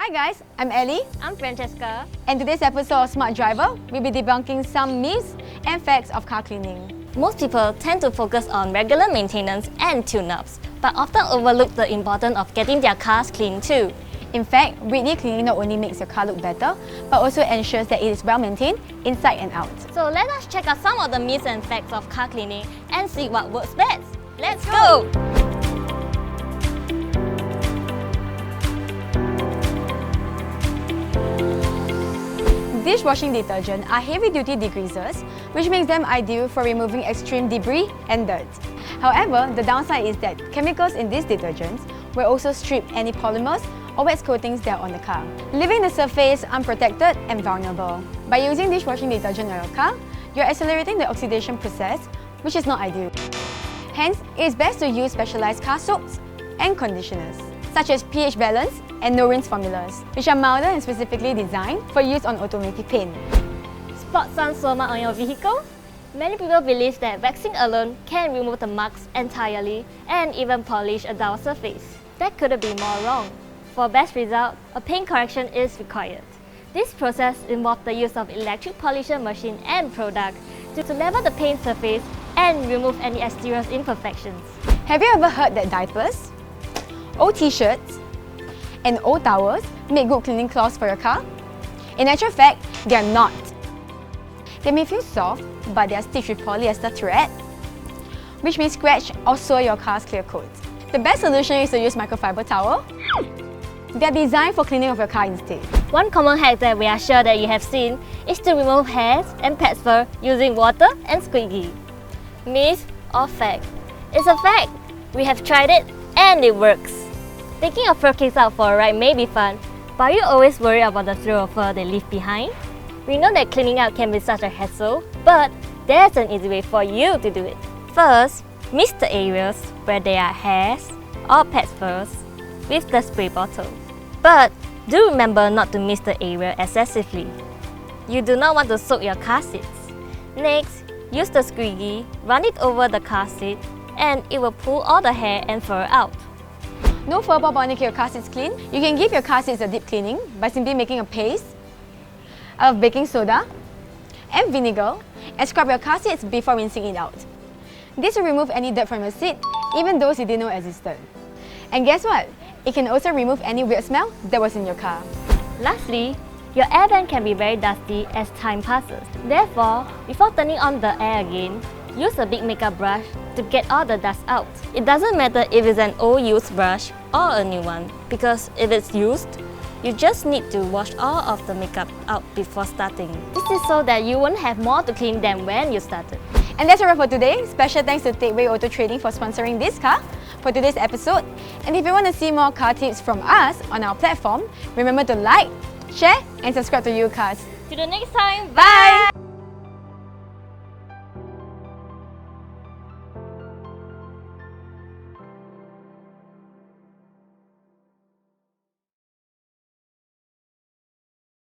Hi guys, I'm Ellie. I'm Francesca. And today's episode of Smart Driver, we'll be debunking some myths and facts of car cleaning. Most people tend to focus on regular maintenance and tune-ups, but often overlook the importance of getting their cars clean too. In fact, weekly cleaning not only makes your car look better, but also ensures that it is well maintained inside and out. So let us check out some of the myths and facts of car cleaning and see what works best. Let's go! Dishwashing detergent are heavy-duty degreasers, which makes them ideal for removing extreme debris and dirt. However, the downside is that chemicals in these detergents will also strip any polymers or wet coatings that are on the car, leaving the surface unprotected and vulnerable. By using dishwashing detergent on your car, you're accelerating the oxidation process, which is not ideal. Hence, it is best to use specialized car soaps and conditioners, such as pH balance and no-rinse formulas, which are milder and specifically designed for use on automotive paint. Spot some soma on your vehicle? Many people believe that waxing alone can remove the marks entirely and even polish a dull surface. That couldn't be more wrong. For best result, a paint correction is required. This process involves the use of electric polisher machine and product to level the paint surface and remove any exterior imperfections. Have you ever heard that diapers, old t-shirts, and old towels make good cleaning cloths for your car? In actual fact, they are not. They may feel soft, but they are stitched with polyester thread, which may scratch or soil your car's clear coat. The best solution is to use microfiber towel. They are designed for cleaning of your car instead. One common hack that we are sure that you have seen is to remove hairs and pet's fur using water and Squeegee. Myth or fact? It's a fact! We have tried it and it works. Taking your fur cakes out for a ride may be fun, but are you always worried about the throw of fur they leave behind? We know that cleaning out can be such a hassle, but there's an easy way for you to do it. First, mist the areas where there are hairs or pet's furs with the spray bottle. But do remember not to mist the area excessively. You do not want to soak your car seats. Next, use the Squeegee, run it over the car seat, and it will pull all the hair and fur out. No fur bob on to keep your car seats clean? You can give your car seats a deep cleaning by simply making a paste of baking soda and vinegar and scrub your car seats before rinsing it out. This will remove any dirt from your seat, even those you didn't know existed. And guess what? It can also remove any weird smell that was in your car. Lastly, your air vent can be very dusty as time passes. Therefore, before turning on the air again, use a big makeup brush to get all the dust out. It doesn't matter if it's an old used brush or a new one, because if it's used, you just need to wash all of the makeup out before starting. This is so that you won't have more to clean than when you started. And that's a wrap for today. Special thanks to Takeway Auto Trading for sponsoring this car for today's episode. And if you want to see more car tips from us on our platform, remember to like, share and subscribe to UCARS. Till the next time, Bye!